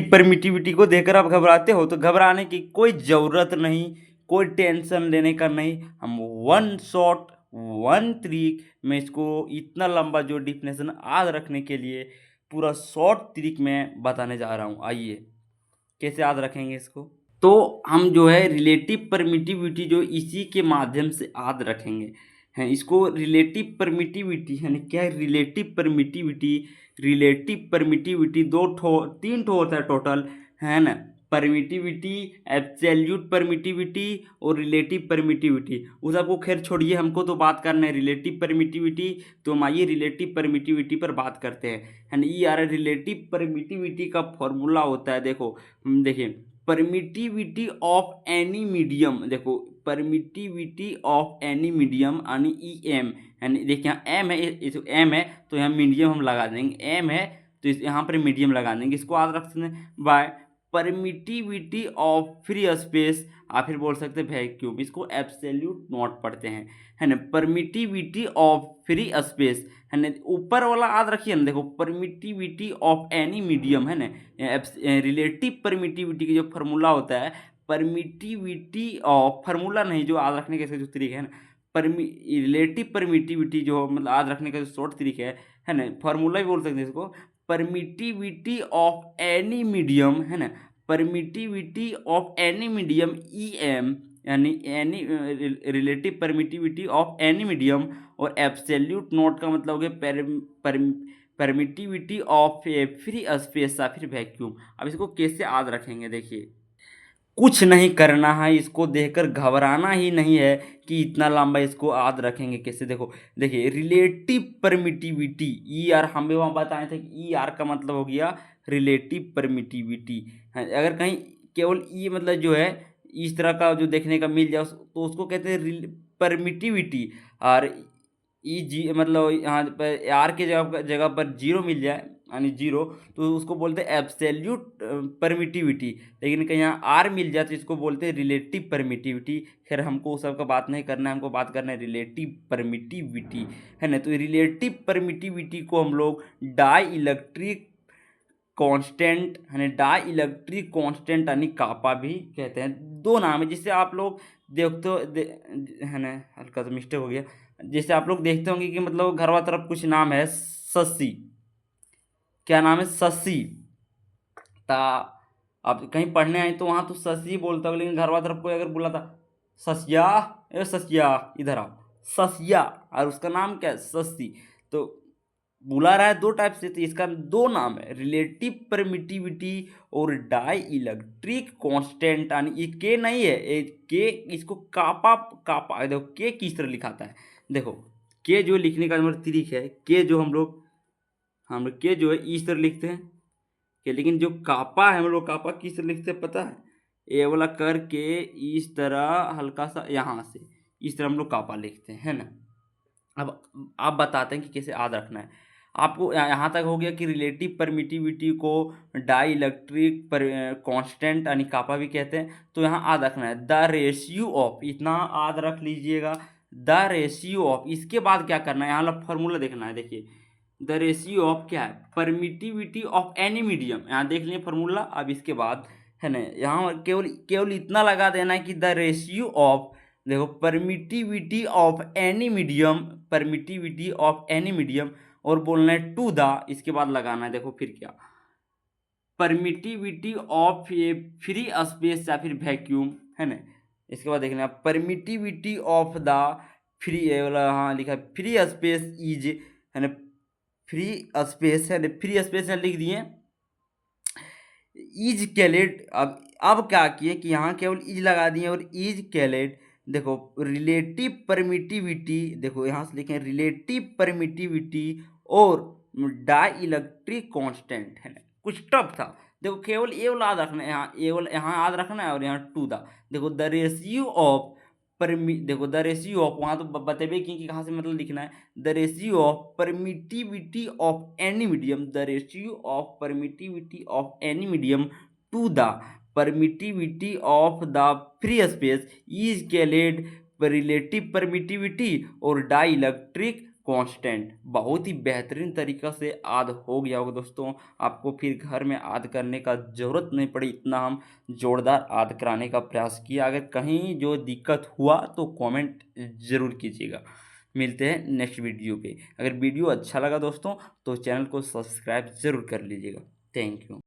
Permittivity को देखकर आप घबराते हो तो घबराने की कोई ज़रूरत नहीं, कोई टेंशन लेने का नहीं। हम वन शॉट वन ट्रिक में इसको इतना लंबा जो डिफिनेशन याद रखने के लिए पूरा शॉर्ट ट्रिक में बताने जा रहा हूँ। आइए कैसे याद रखेंगे इसको। तो हम जो है रिलेटिव परमिटिविटी जो इसी के माध्यम से याद रखेंगे हैं। इसको रिलेटिव परमिटिविटी यानी क्या है, रिलेटिव परमिटिविटी तीन ठो होता है टोटल, है ना। परमिटिविटी, एब्सोल्यूट परमिटिविटी और रिलेटिव परमिटिविटी। उस आपको खैर छोड़िए, हमको तो बात करना है रिलेटिव परमिटिविटी। तो हम आइए रिलेटिव परमिटिविटी पर बात करते हैं, है ना। ये यार रिलेटिव परमिटिविटी का फॉर्मूला होता है, देखो देखिए, परमिटिविटी ऑफ एनी मीडियम। देखो परमिटिविटी ऑफ एनी मीडियम यानी ई एम, यानी देखिए यहाँ एम है, एम है तो यहाँ मीडियम हम लगा देंगे, एम है तो इस यहाँ पर मीडियम लगा देंगे। इसको याद रख सकते हैं by permittivity of free space, आप फिर बोल सकते हैं वैक्यूम। इसको एब्सोल्यूट नॉट पढ़ते हैं, है ना। परमिटिविटी ऑफ फ्री स्पेस, है ना। ऊपर वाला याद रखिए ना, देखो परमिटिविटी ऑफ एनी मीडियम, है ना। रिलेटिव परमिटिविटी का जो फार्मूला होता है, परमिटिविटी ऑफ, फार्मूला नहीं, जो याद रखने का इसका जो तरीका है ना, रिलेटिव परमिटिविटी जो मतलब याद रखने का जो शॉर्ट तरीका है ना, फार्मूला भी बोल सकते हैं इसको, परमिटिविटी ऑफ एनी मीडियम, है ना। Permittivity of any medium E M, यानी any relative permittivity of any medium. और एब्सोल्यूट नॉट का मतलब हो गया permittivity of a free space या फिर वैक्यूम। अब इसको कैसे याद रखेंगे, देखिए कुछ नहीं करना है, इसको देखकर घबराना ही नहीं है कि इतना लंबा इसको याद रखेंगे कैसे। देखो देखिए रिलेटिव परमिटिविटी, ई आर हम भी वहाँ बताए थे कि ई आर का मतलब हो गया रिलेटिव परमिटिविटी। अगर कहीं केवल ई मतलब जो है इस तरह का जो देखने का मिल जाए तो उसको कहते हैं परमिटिविटी। और ई जी मतलब यहाँ पर आर के जगह पर जीरो मिल जाए यानी जीरो, तो उसको बोलते हैं एब्सोल्यूट परमिटिविटी। लेकिन कहीं यहाँ आर मिल जाए तो इसको बोलते हैं रिलेटिव परमिटिविटी। खैर हमको उस सब का बात नहीं करना है, हमको बात करना है रिलेटिव परमिटिविटी, है ना। तो रिलेटिव परमिटिविटी को हम लोग डाई इलेक्ट्रिक कांस्टेंट, है ना, डाई इलेक्ट्रिक कांस्टेंट यानी कापा भी कहते हैं। दो नाम है जिससे आप लोग देखते हो है ना, हल्का सा मिस्टेक हो गया। जैसे आप लोग देखते होंगे कि मतलब घरवा तरफ कुछ नाम है शशि, क्या नाम है शशि, ता आप कहीं पढ़ने आए तो वहाँ तो शशि बोलता हो, लेकिन घरवा तरफ कोई अगर बोला था ससिया, ए ससिया इधर आओ, ससिया, और उसका नाम क्या है शशि, तो बुला रहा है दो टाइप से। तो इसका दो नाम है, रिलेटिव परमिटिविटी और डाई इलेक्ट्रिक कांस्टेंट। यानी ये के नहीं है, ये के इसको कापा कापा, देखो के किस तरह लिखाता है। देखो के जो लिखने का हमारा तरीका है, के जो हम लोग के जो है इस तरह लिखते हैं कि, लेकिन जो कापा है हम लोग कापा किस तरह लिखते हैं पता है, ए वाला करके इस तरह हल्का सा यहाँ से इस तरह हम लोग कापा लिखते हैं, है ना। अब आप बताते हैं कि कैसे याद रखना है आपको। यहाँ तक हो गया कि रिलेटिव परमिटिविटी को डाई इलेक्ट्रिक पर कांस्टेंट यानी कापा भी कहते हैं। तो यहाँ याद रखना है द रेशियो ऑफ, इतना याद रख लीजिएगा, द रेशियो ऑफ। इसके बाद क्या करना है, यहाँ वाला फॉर्मूला देखना है। देखिए द रेशियो ऑफ क्या है, परमिटिविटी ऑफ एनी मीडियम, यहाँ देख लिए फॉर्मूला। अब इसके बाद है ना, यहाँ केवल केवल इतना लगा देना है कि द रेशियो ऑफ, देखो permittivity of any medium, permittivity of any medium, और बोलना है टू द, इसके बाद लगाना है, देखो फिर क्या, permittivity of a free space या फिर वैक्यूम, है ना। इसके बाद देखना परमिटिविटी ऑफ द फ्री वाला, हाँ लिखा फ्री स्पेस इज, है ना, फ्री स्पेस है, फ्री स्पेस है लिख दिए इज कैलेट। अब क्या किए कि यहाँ केवल इज लगा दिए और इज कैलेट। देखो रिलेटिव परमिटिविटी, देखो यहाँ से लिखें रिलेटिव परमिटिविटी और डाई इलेक्ट्रिक कांस्टेंट, है ना। कुछ टफ था, देखो केवल ए वाला याद रखना है, यहाँ ए वाला यहाँ याद रखना है, और यहाँ टू द। देखो द रेशियो ऑफ देखो द रेशियो ऑफ, वहाँ तो बतेबे कि कहाँ से मतलब लिखना है, the ratio of permittivity of any medium, the ratio of permittivity of any medium to the permittivity of the free space is called relative permittivity और डाई इलेक्ट्रिक कांस्टेंट बहुत ही बेहतरीन तरीक़ा से आद हो गया होगा दोस्तों। आपको फिर घर में आद करने का ज़रूरत नहीं पड़ी, इतना हम जोरदार आद कराने का प्रयास किया। अगर कहीं जो दिक्कत हुआ तो कमेंट ज़रूर कीजिएगा। मिलते हैं नेक्स्ट वीडियो पे। अगर वीडियो अच्छा लगा दोस्तों तो चैनल को सब्सक्राइब ज़रूर कर लीजिएगा। Thank you.